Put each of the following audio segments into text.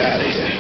out of here.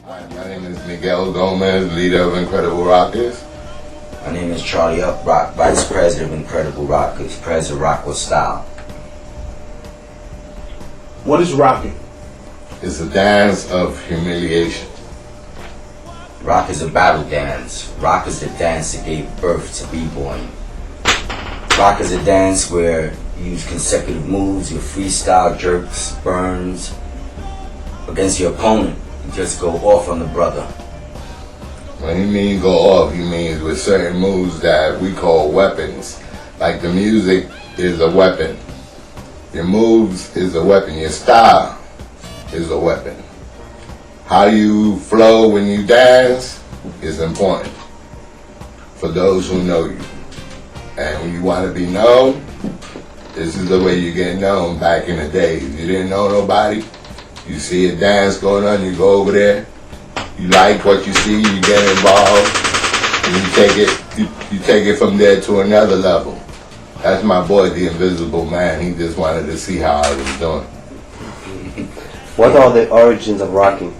Hi, my name is Miguel Gomez, leader of Incredible Rockers. My name is Charlie Uprock, Vice President of Incredible Rockers, President Rock with Style. What is rocking? It's a dance of humiliation. Rock is a battle dance. Rock is the dance that gave birth to b-boying. Rock is a dance where you use consecutive moves, your freestyle jerks, burns against your opponent. You just go off on the brother. When he means go off, he means with certain moves that we call weapons. Like the music is a weapon. Your moves is a weapon. Your style is a weapon. How you flow when you dance is important for those who know you. And when you want to be known, this is the way you get known back in the days. You didn't know nobody. You see a dance going on, you go over there. You like what you see, you get involved, and you take it from there to another level. That's my boy, the Invisible Man. He just wanted to see how I was doing. What are the origins of rocking?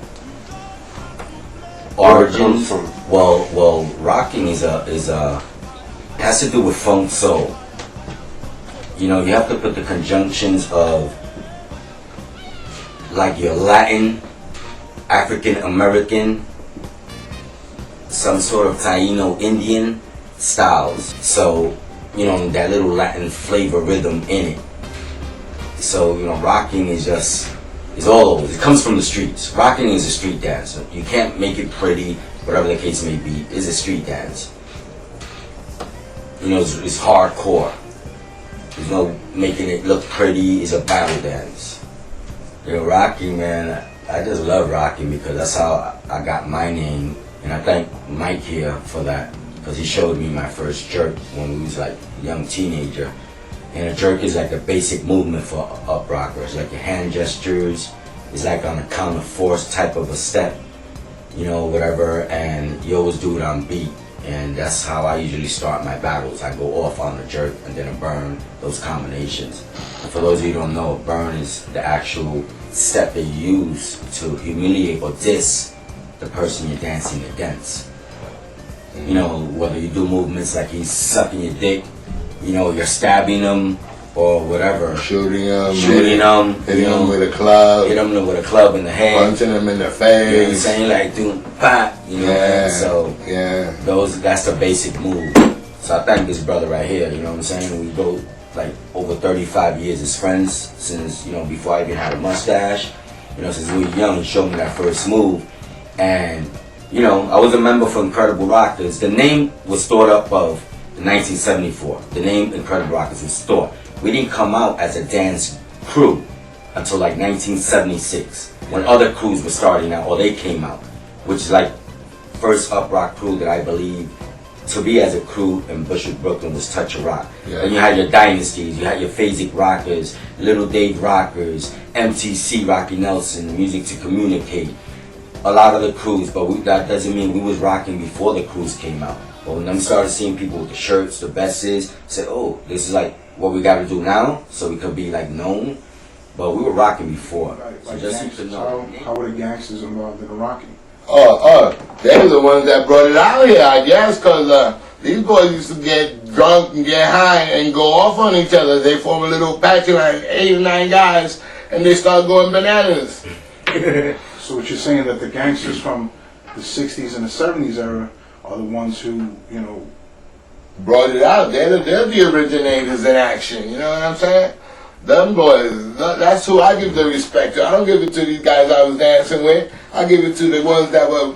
Origins? Well, rocking has to do with funk soul. You know, you have to put the conjunctions of like your Latin, African American, some sort of Taino Indian styles. So, you know, that little Latin flavor rhythm in it. So, you know, rocking is all over. It comes from the streets. Rocking is a street dance. You can't make it pretty, whatever the case may be. It's a street dance. You know, it's hardcore. There's no making it look pretty. It's a battle dance. You know, rocking, man, I just love rocking because that's how I got my name. And I thank Mike here for that because he showed me my first jerk when we was like a young teenager. And a jerk is like a basic movement for up rockers, like your hand gestures. It's like on a counter force type of a step, you know, whatever. And you always do it on beat. And that's how I usually start my battles. I go off on a jerk and then a burn, those combinations. And for those of you who don't know, a burn is the actual step that you use to humiliate or diss the person you're dancing against. You know, whether you do movements like he's sucking your dick, you know, you're stabbing them or whatever. Shooting them. Hitting them with a club. Hit them with a club in the head. Punching them in the face. You know what I'm saying? Like doing pop, you know. Yeah. So yeah. That's the basic move. So I thank this brother right here, you know what I'm saying? We go like over 35 years as friends since, you know, before I even had a mustache. You know, since we were young, he showed me that first move. And, you know, I was a member for Incredible Rockers. The name was thought up of in 1974. The name Incredible Rockers was thought. We didn't come out as a dance crew until like 1976 when other crews were starting out or they came out, which is like first up rock crew that I believe to be as a crew in Bushwick, Brooklyn was Touch of Rock. Yeah. Then you had your dynasties, you had your Phasic Rockers, Little Dave Rockers, MTC, Rocky Nelson, Music to Communicate. A lot of the crews, but that doesn't mean we was rocking before the crews came out. But when I started seeing people with the shirts, the vests, said, oh, this is like what we got to do now, so we could be like known. But we were rocking before. Right, So like just gangsters, to know. how were the gangsters involved in the rocking? They were the ones that brought it out here, I guess, because these boys used to get drunk and get high and go off on each other. They form a little patch of like 8 or 9 guys, and they start going bananas. So what you're saying that the gangsters from the 60s and the 70s era are the ones who, you know... Brought it out. They're the originators in action, you know what I'm saying? Them boys, that's who I give the respect to. I don't give it to these guys I was dancing with. I give it to the ones that were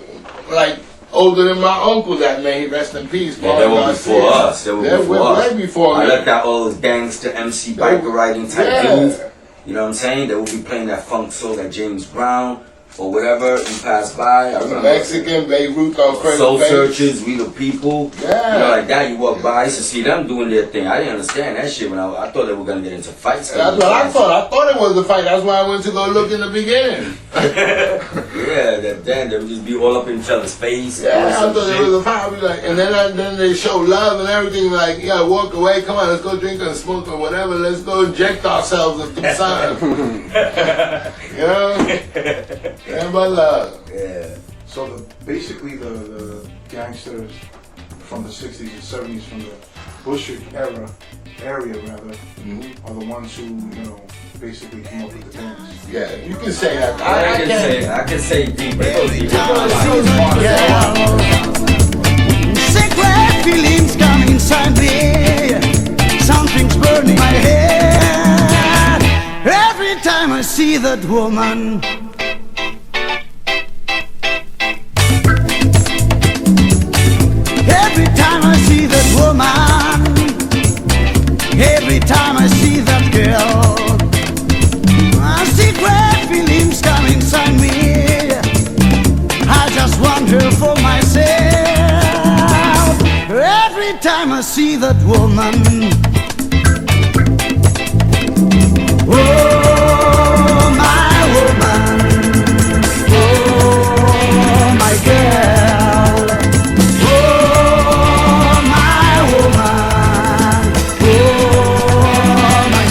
like older than my uncle that made rest in peace. Yeah, they were before us. They were before us. Way before I me. like that old gangster MC biker riding type dudes. You know what I'm saying? They will be playing that funk soul, that James Brown or whatever. You pass by. I remember Mexican, Beirut on French. Soul Searchers, We the People. Yeah. You know, like that. You walk by, I used to see them doing their thing. I didn't understand that shit when I thought they were gonna get into fights. That's what I thought. I thought it was a fight. That's why I went to go look in the beginning. Yeah, then they would just be all up in each other's face. Yeah, I thought it was a fight. I was like, and then they show love and everything. Like, yeah, walk away. Come on, let's go drink and smoke or whatever. Let's go inject ourselves with some sun. You know? Yeah, but love. Yeah. So basically the gangsters from the 60s and 70s, from the Bushwick area rather, are the ones who, you know, basically came up with the dance. Yeah, you can say that. I can say deeper. Secret feelings come inside me. Something's burning my head. Every time I see that woman. Every time I see that woman. Every time I see that girl. Secret feelings come inside me. I just want her for myself. Every Every time I see that woman, oh my woman, oh my girl, oh my woman, oh my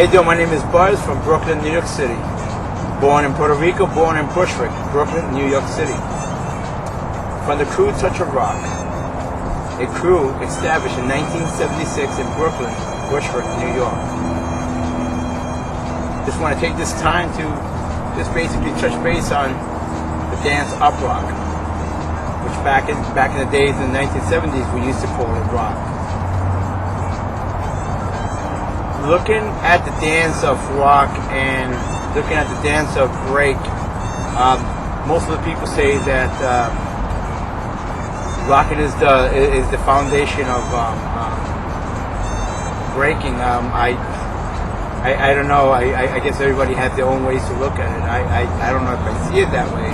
How you doing? My name is Buz from Brooklyn, New York City. Born in Puerto Rico, born in Bushwick, Brooklyn, New York City. From the crew Touch of Rock, a crew established in 1976 in Brooklyn, Bushwick, New York. Just want to take this time to just basically touch base on the dance Uprock, which back in the days in the 1970s we used to call it rock. Looking at the dance of rock and looking at the dance of break, most of the people say that rocking is the foundation of breaking. I don't know. I guess everybody has their own ways to look at it. I don't know if I see it that way.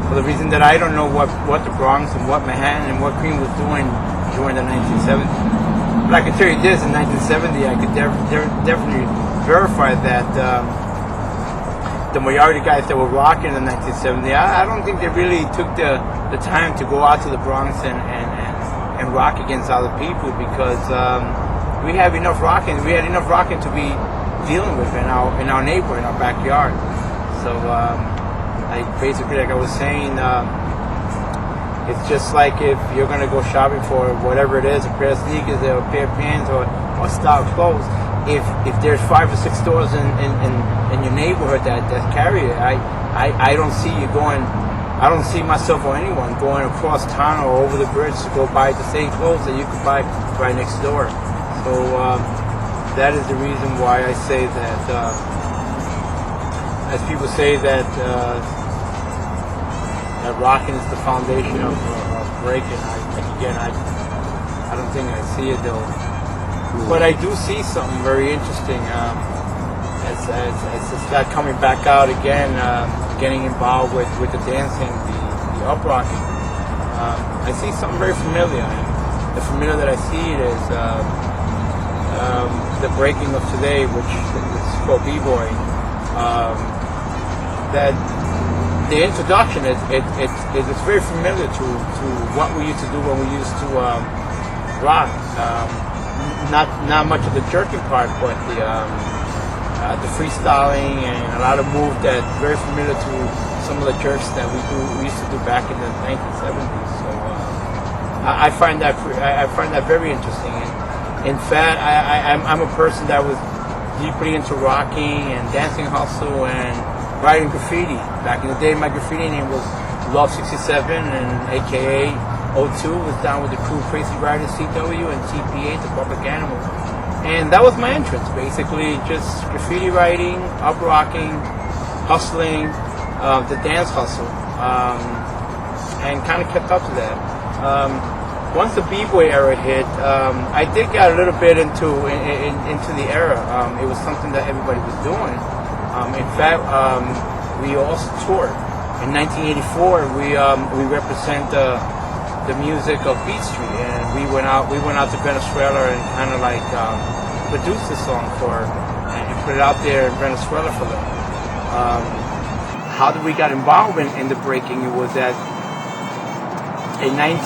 For the reason that I don't know what the Bronx and what Manhattan and what Queens was doing during the 1970s. But I can tell you this, in 1970, I could definitely verify that the majority of guys that were rocking in 1970, I don't think they really took the time to go out to the Bronx and rock against other people, because we have enough rocking. We had enough rocking to be dealing with in our neighborhood, in our backyard. So, like basically, like I was saying, it's just like if you're gonna go shopping for whatever it is, a pair of sneakers or a pair of pants or style clothes. If there's 5 or 6 stores in your neighborhood that carry it, I don't see you going. I don't see myself or anyone going across town or over the bridge to go buy the same clothes that you could buy right next door. So that is the reason why I say that, as people say that rocking is the foundation of breaking. I don't think I see it though. But I do see something very interesting. As it's start coming back out again, getting involved with the dancing, the uprocking. I see something very familiar. The familiar that I see it is the breaking of today, which is called b-boy. That the introduction it's very familiar to what we used to do when we used to rock. Not much of the jerking part, but the freestyling and a lot of moves that very familiar to some of the jerks that we used to do back in the 1970s. So I find that very interesting. And in fact, I'm a person that was deeply into rocking and dancing hustle and writing graffiti. Back in the day, my graffiti name was Love 67, and AKA 02 was down with the crew Crazy Riders, CW, and TPA, the Public Animal. And that was my entrance, basically, just graffiti writing, up-rocking, hustling, the dance hustle, and kind of kept up to that. Once the b-boy era hit, I did get a little bit into the era. It was something that everybody was doing. In fact, we also toured. In 1984, we represent the music of Beat Street, and we went out to Venezuela and kind of like produced the song and put it out there in Venezuela for them. How did we get involved in the breaking? It was that in I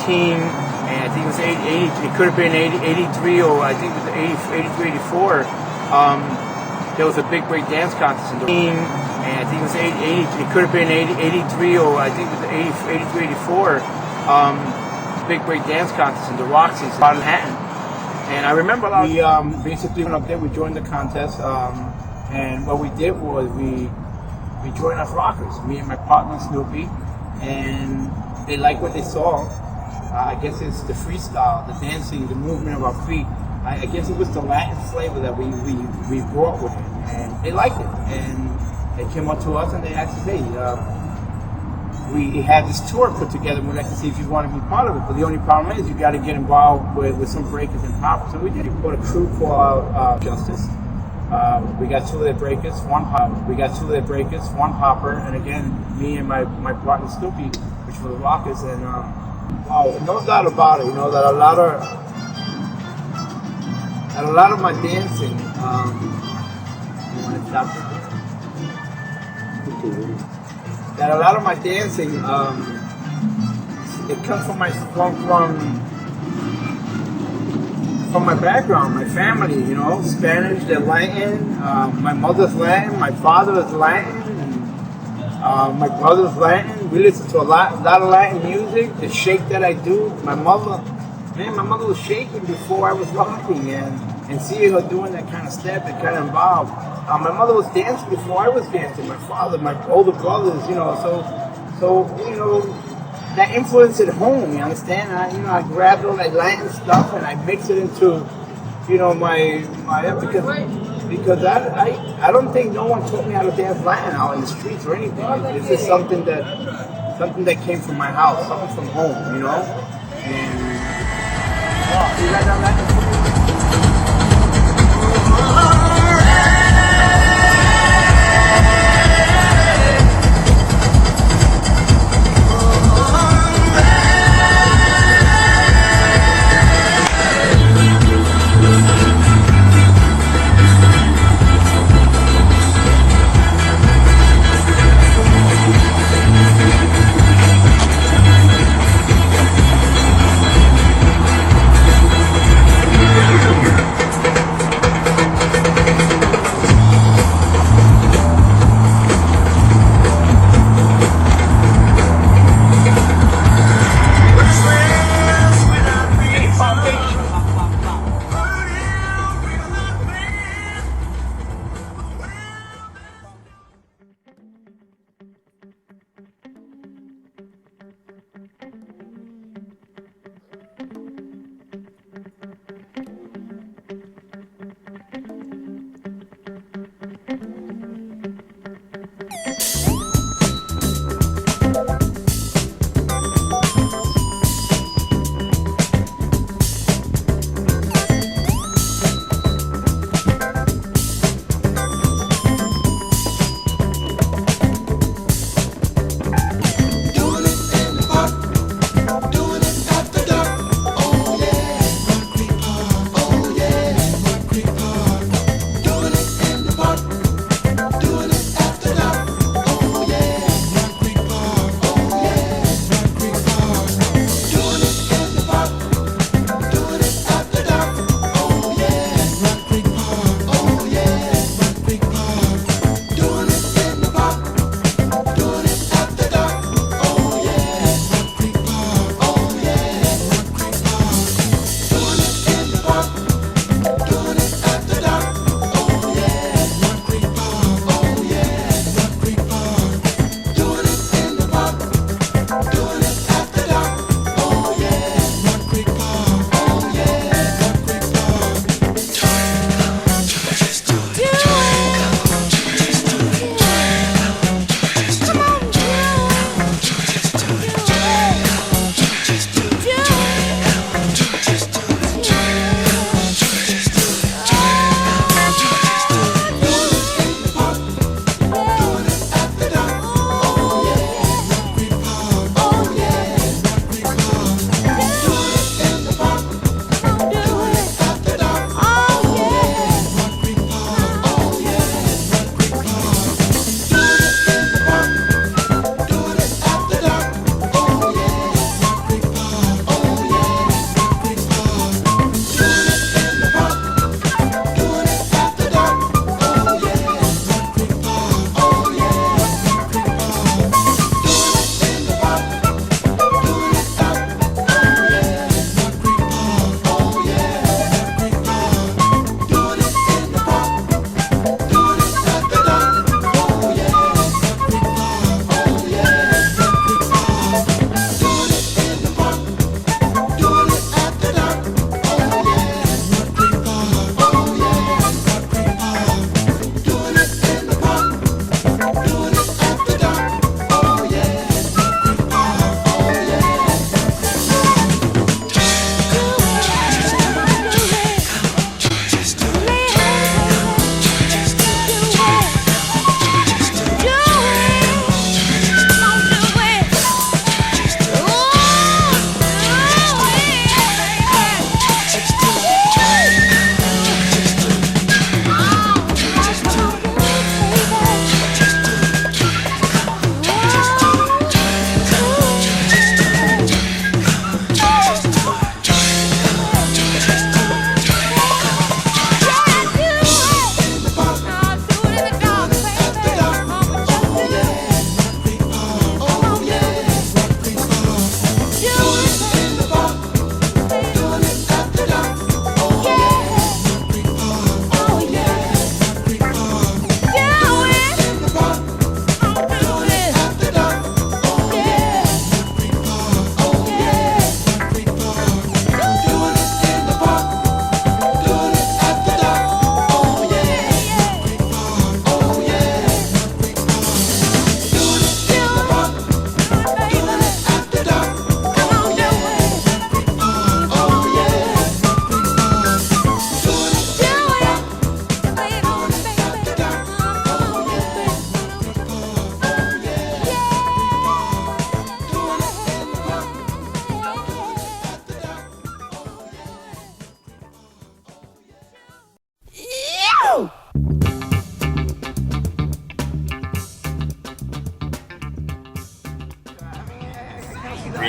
think it was 80, it could have been 83 or I think it was 83, 84. There was a big break dance contest in the and I think it was 80, it could have been 83 or I think it was 83, 84. Big break dance contest in the Roxy's in Manhattan. And I remember we basically went up there, we joined the contest, and what we did was we joined us rockers, me and my partner Snoopy, and they liked what they saw. I guess it's the freestyle, the dancing, the movement of our feet. I guess it was the Latin flavor that we brought with it, and they liked it. And they came up to us and they asked us, hey, we had this tour put together and we'd like to see if you want to be part of it. But the only problem is you got to get involved with some breakers and poppers. So we did. We put a crew called Justice. We got 2 of their breakers, 1 popper. And again, me and my partner Snoopy, which were the rockers. And no doubt about it, that a lot of my dancing, you want to stop it? That a lot of my dancing, it comes from my background, my family, Spanish, they're Latin, my mother's Latin, my father is Latin, my brother's Latin. We listen to a lot of Latin music, the shake that I do. My mother was shaking before I was rocking, and seeing her doing that kind of step, that kind of involved. My mother was dancing before I was dancing. My father, my older brothers, so that influence at home. You understand? I grabbed all that Latin stuff and I mixed it into, my because I don't think no one taught me how to dance Latin out in the streets or anything. It's just something that came from my house, something from home, And you got that Latin for me?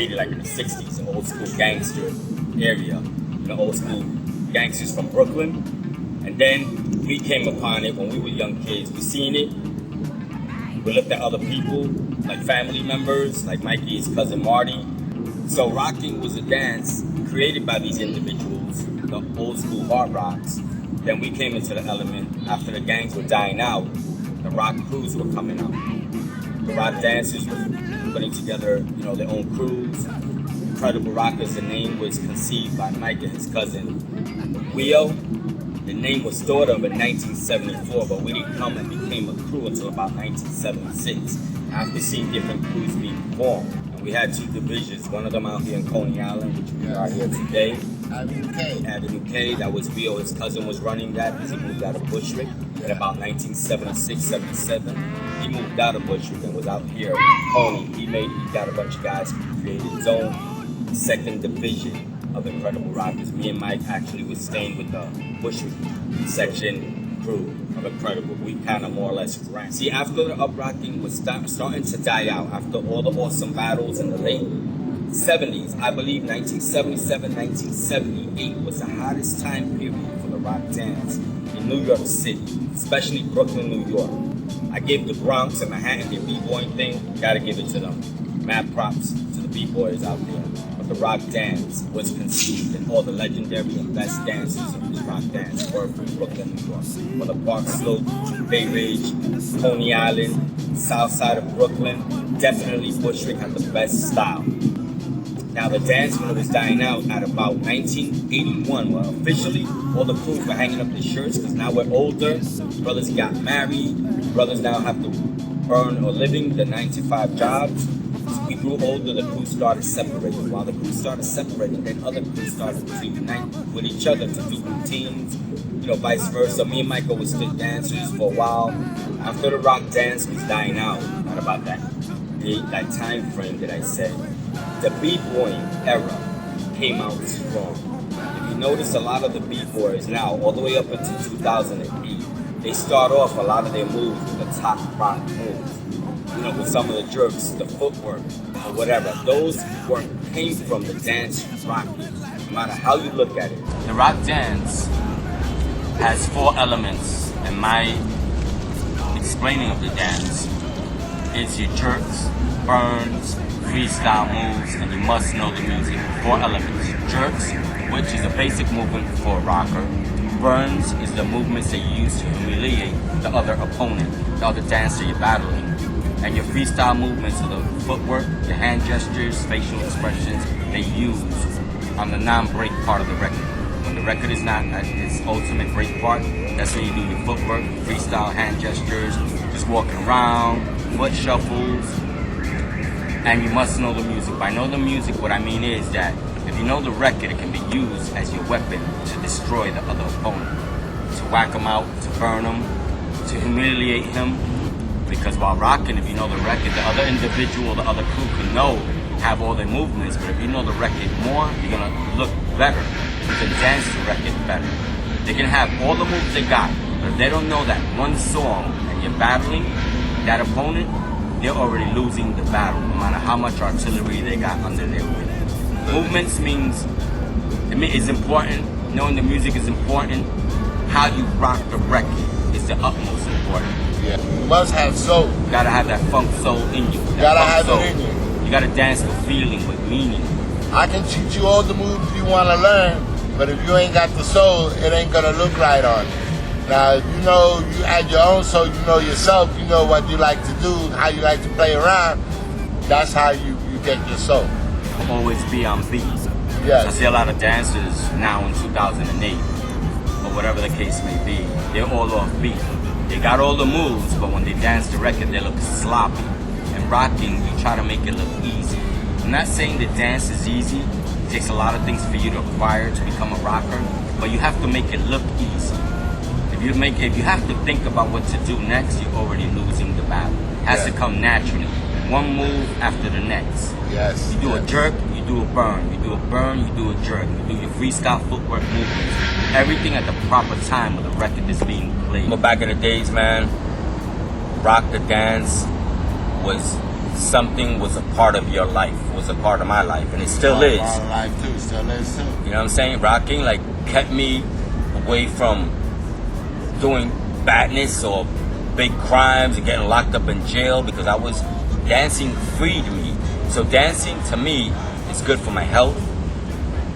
created like in the 60s, an old school gangster area, old school gangsters from Brooklyn. And then we came upon it when we were young kids. We seen it. We looked at other people, like family members, like Mikey's cousin Marty. So rocking was a dance created by these individuals, the old school hard rocks. Then we came into the element after the gangs were dying out. The rock crews were coming out. The rock dancers were putting together, their own crews. Incredible Rockers, the name was conceived by Mike and his cousin Weo. The name was thought of in 1974, but we didn't come and became a crew until about 1976, after seeing different crews being formed. And we had two divisions, one of them out here in Coney Island, which we are here today. Avenue K, that was Weo. His cousin was running that because he moved out of Bushwick in about 1976, 77. He moved out of Bushwick and was out here in Coney. He got a bunch of guys who created his own second division of Incredible Rockers. Me and Mike actually was staying with the Bushwick section crew of Incredible. We kind of more or less ran. See, after the uprocking was starting to die out, after all the awesome battles in the late 70s, I believe 1977, 1978 was the hottest time period for the rock dance in New York City, especially Brooklyn, New York. I gave the Bronx and Manhattan their b-boying thing, gotta give it to them. Mad props to the b-boys out there. But the rock dance was conceived, and all the legendary and best dancers of this rock dance were from Brooklyn, New York. From the Park Slope, Bay Ridge, Coney Island, south side of Brooklyn, definitely Bushwick had the best style. Now the dance, when it was dying out at about 1981, well, officially all the crews were hanging up their shirts because now we're older, brothers got married, brothers now have to earn a living, the 9-to-5 jobs. As we grew older, the crew started separating. While the crew started separating, then other crews started to unite with each other to do routines, vice versa. Me and Michael were still dancers for a while. After the rock dance was dying out, not about that time frame that I said, the b-boying era came out strong. If you notice, a lot of the b-boys now, all the way up until 2008, they start off a lot of their moves with the top rock moves. With some of the jerks, the footwork, or whatever. Those work came from the dance rock. No matter how you look at it. The rock dance has 4 elements, and my explaining of the dance is your jerks, burns, freestyle moves, and you must know the music. 4 elements. Jerks, which is a basic movement for a rocker. Burns is the movements that you use to humiliate the other opponent, the other dancer you're battling. And your freestyle movements are the footwork, your hand gestures, facial expressions they use on the non-break part of the record. When the record is not at its ultimate break part, that's when you do your footwork, freestyle hand gestures, just walking around, foot shuffles, and you must know the music. By know the music, what I mean is that if you know the record, it can be used as your weapon to destroy the other opponent, to whack him out, to burn him, to humiliate him. Because while rocking, if you know the record, the other individual, the other crew can have all their movements, but if you know the record more, you're gonna look better. You can dance the record better. They can have all the moves they got, but if they don't know that one song and you're battling that opponent, they're already losing the battle, no matter how much artillery they got under their wing. Movements is important. Knowing the music is important. How you rock the record is the utmost important. Yeah. You must have soul. You gotta have that funk soul in you. You gotta have it in you. You gotta dance with feeling, with meaning. I can teach you all the moves you wanna learn, but if you ain't got the soul, it ain't gonna look right on you. Now, if you add your own soul, you know yourself, you know what you like to do, how you like to play around, that's how you get your soul. Always be on beat. Yes. I see a lot of dancers now in 2008, or whatever the case may be, they're all off beat. They got all the moves, but when they dance the record, they look sloppy. And rocking, you try to make it look easy. I'm not saying that dance is easy. It takes a lot of things for you to acquire to become a rocker, but you have to make it look easy. If you have to think about what to do next, you're already losing the battle. It has to come naturally. One move after the next. Yes. You do a jerk, you do a burn. You do a burn, you do a jerk. You do your freestyle footwork movements. Everything at the proper time when the record is being played. But back in the days, man, rock the dance was something was a part of your life, was a part of my life, and it still is. Part of life too, still is too. You know what I'm saying? Rocking like kept me away from doing badness or big crimes and getting locked up in jail, because I was dancing freed me. So dancing to me is good for my health.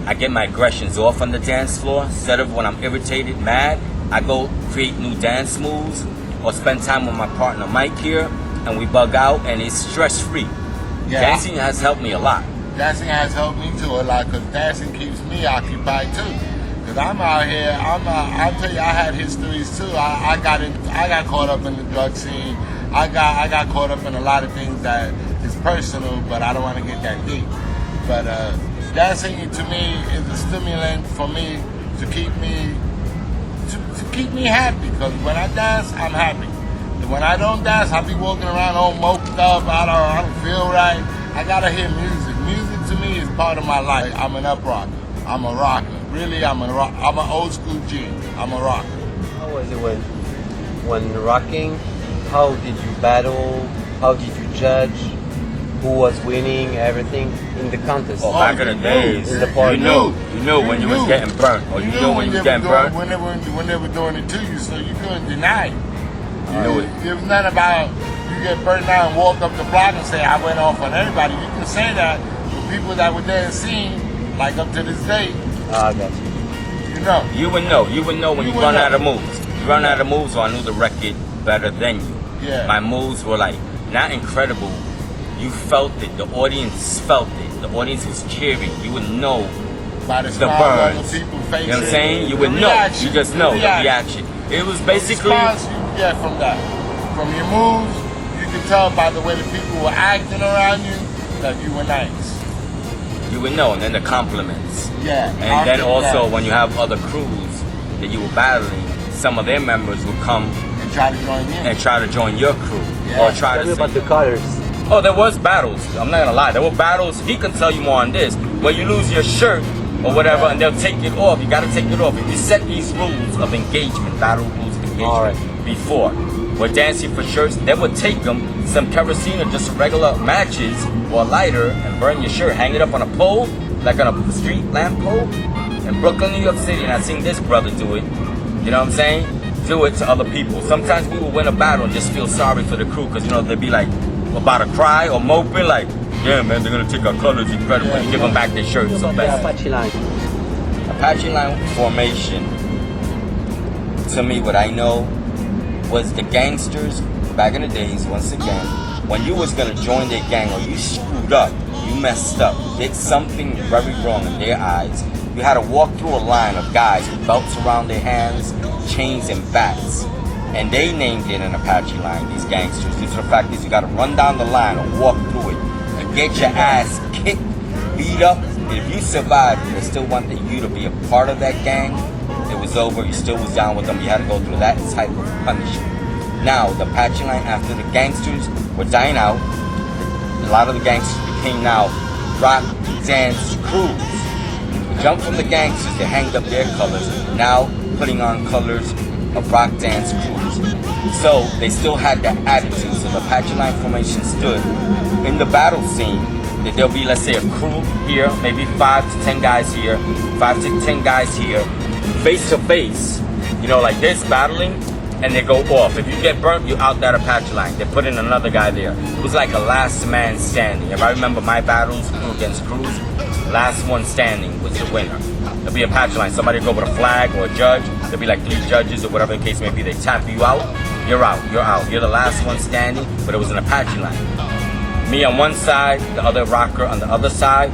I get my aggressions off on the dance floor. Instead of when I'm irritated, mad, I go create new dance moves or spend time with my partner Mike here, and we bug out, and it's stress free. Yeah. Dancing has helped me a lot. Dancing has helped me too a lot, because dancing keeps me occupied too. Because I'm out here, I'll tell you, I had histories too. I got caught up in the drug scene. I got caught up in a lot of things that is personal, but I don't want to get that deep. But dancing to me is a stimulant for me to keep me happy. Because when I dance, I'm happy. When I don't dance, I'll be walking around all moped up. I don't feel right. I gotta hear music. Music to me is part of my life. I'm an uprocker. I'm a rocker. Really, I'm an old school G. I'm a rocker. How was it when rocking? How did you battle? How did you judge? Who was winning? Everything in the contest. Oh, back in the days, in the party. you knew when you was getting burnt, or you knew when you was getting burnt. When they were doing it to you, so you couldn't deny it. You knew it. There was nothing about you get burnt out and walk up the block and say I went off on everybody. You can say that for people that were there and seen, like up to this day. I got you. You know. You would know when you run out of moves. You run out of moves, so I knew the record better than you. Yeah. My moves were like not incredible. You felt it. The audience felt it. The audience was cheering. You would know By the the smile on burns. the people's You faces. know what I'm saying? You would The know. reaction, You just know the reaction. It was basically. the response you get from that. From your moves, you can tell by the way the people were acting around you that you were nice. You would know, and then the compliments. Yeah. And then also when you have other crews that you were battling, some of their members would come and try to join in. and try to join your crew, Yeah. or try Tell me to about say, the colors. oh, there was battles. I'm not gonna lie, there were battles. He can tell you more on this. Where you lose your shirt or whatever, and they'll take it off. You gotta take it off. If you set these rules of engagement, battle rules of engagement, All right. before, we're dancing for shirts, they would take them, some kerosene or just regular matches or a lighter, and burn your shirt, hang it up on a pole, like on a street lamp pole. In Brooklyn, New York City, and I seen this brother do it. You know what I'm saying? Do it to other people. Sometimes we will win a battle and just feel sorry for the crew, because you know they'd be like about to cry or moping, like, yeah, man, they're gonna take our colors, incredible. You give them back their shirts. So The best. Apache line. Apache line formation, to me, what I know was the gangsters back in the days. Once again, when you was gonna join their gang or you screwed up, you messed up, did something very wrong in their eyes, you had to walk through a line of guys with belts around their hands, chains and bats. And they named it an Apache line, these gangsters. Due to the fact is you gotta run down the line or walk through it and get your ass kicked, beat up. If you survived and they still wanted you to be a part of that gang, it was over, you still was down with them, you had to go through that type of punishment. Now, the Apache line, after the gangsters were dying out, a lot of the gangsters became now rock dance crews. Jump from the gangsters, they hanged up their colors, now putting on colors of rock dance crews. So they still had that attitude. So the Apache line formation stood in the battle scene. That there'll be, let's say, a crew here, maybe 5 to 10 guys here, 5 to 10 guys here, face to face. You know, like this, battling, and they go off. If you get burnt, you're out that Apache line. They put in another guy there. It was like a last man standing. If I remember my battles, crew against crews, last one standing was the winner. There'll be a Apache line. Somebody go with a flag or a judge. There'll be like 3 judges or whatever the case may be. They tap you out. You're out. You're out. You're the last one standing, but it was an Apache line. Me on one side, the other rocker on the other side,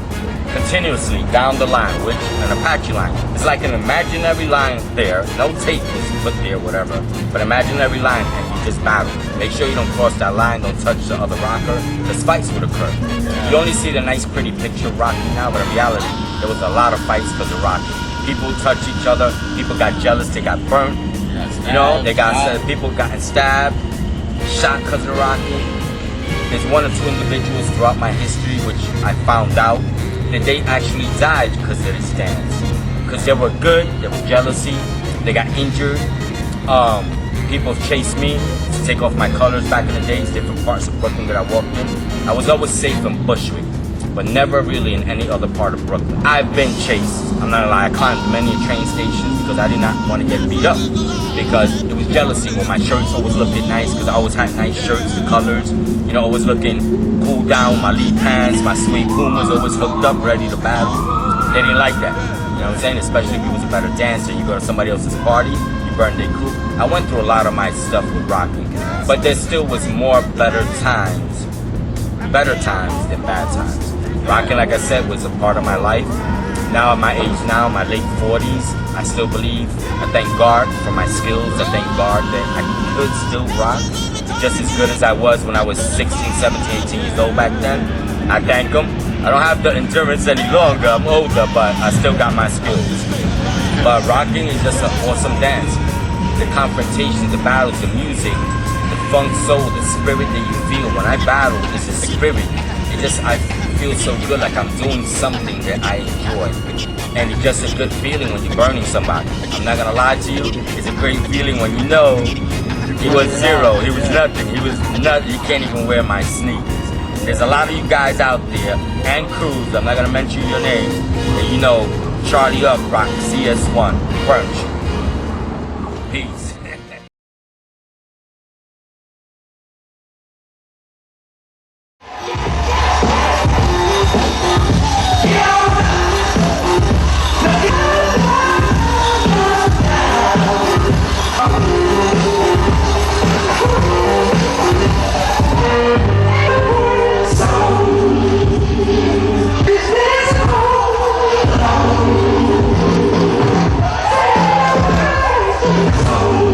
continuously down the line, which an Apache line. It's like an imaginary line there. No tape is put there, whatever. But imaginary line, and you just battle. Make sure you don't cross that line. Don't touch the other rocker, because fights would occur. You only see the nice, pretty picture of Rocky now, but in reality, there was a lot of fights because of Rocky. People touched each other. People got jealous. They got burnt. You know, they got people gotten stabbed, shot because of Rocky. There's 1 or 2 individuals throughout my history which I found out that they actually died because of this dance. Because they were good, there was jealousy, they got injured. people chased me to take off my colors back in the days, different parts of Brooklyn that I walked in. I was always safe in Bushwick, but never really in any other part of Brooklyn. I've been chased. I'm not gonna lie, I climbed many train stations because I did not want to get beat up. Because it was jealousy when my shirts always looked nice, because I always had nice shirts, the colors, you know, always looking cool down, my lead pants, my suede Pumas always hooked up, ready to battle. They didn't like that, you know what I'm saying? Especially if you was a better dancer, you go to somebody else's party, you burn their crew. I went through a lot of my stuff with rocking, but there still was more better times than bad times. Rocking, like I said, was a part of my life. Now at my age now, my late 40s, I still believe, I thank God for my skills, I thank God that I could still rock just as good as I was when I was 16, 17, 18 years old back then. I thank him. I don't have the endurance any longer, I'm older, but I still got my skills. But rocking is just an awesome dance. The confrontations, the battles, the music, the funk soul, the spirit that you feel when I battle is a spirit. It just, I feel so good, like I'm doing something that I enjoy. And it's just a good feeling when you're burning somebody. I'm not gonna lie to you, it's a great feeling when you know he was zero, he was nothing, you can't even wear my sneakers. There's a lot of you guys out there, and crews, I'm not gonna mention your names, and you know, Charlie Uprock, CS1, Crunch. Peace. Oh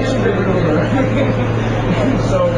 Let's flip it over. So